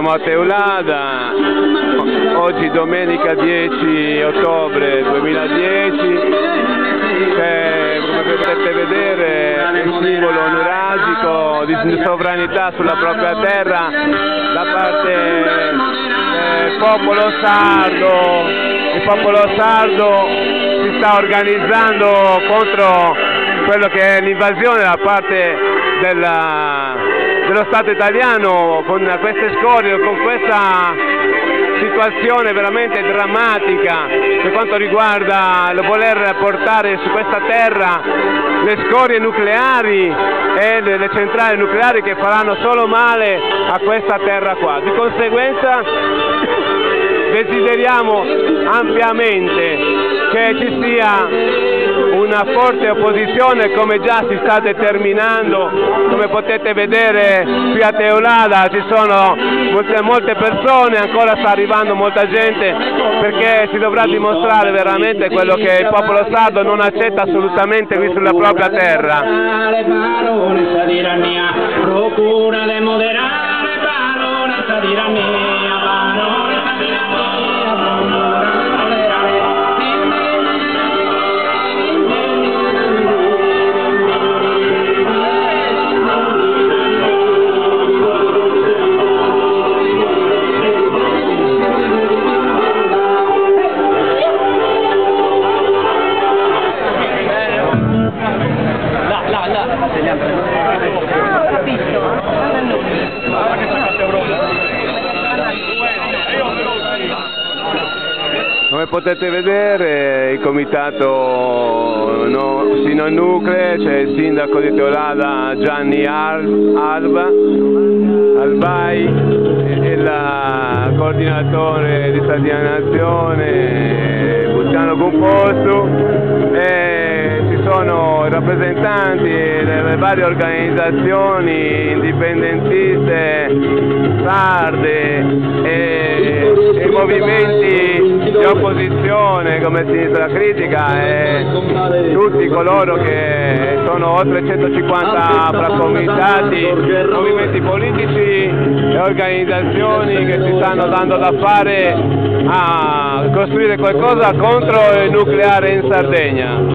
Siamo a Teulada, oggi domenica 10 ottobre 2010, come potete vedere il simbolo nuragico di sovranità sulla propria terra da parte del popolo sardo. Il popolo sardo si sta organizzando contro quello che è l'invasione da parte dello Stato italiano, con queste scorie, con questa situazione veramente drammatica per quanto riguarda il voler portare su questa terra le scorie nucleari e le centrali nucleari che faranno solo male a questa terra qua. Di conseguenza desideriamo ampiamente che ci sia una forte opposizione, come già si sta determinando. Come potete vedere qui a Teulada ci sono molte persone, ancora sta arrivando molta gente, perché si dovrà dimostrare veramente quello che il popolo sardo non accetta assolutamente qui sulla propria terra. Come potete vedere il comitato Sino Nucleo, c'è il sindaco di Teulada Gianni Albai e il coordinatore di Sardia Nazione Luciano Composto, e ci sono i rappresentanti delle varie organizzazioni indipendentiste sarde e i movimenti di opposizione come Sinistra Critica e tutti coloro che sono oltre 150 fracomitati, movimenti politici e organizzazioni che si stanno dando da fare a costruire qualcosa contro il nucleare in Sardegna.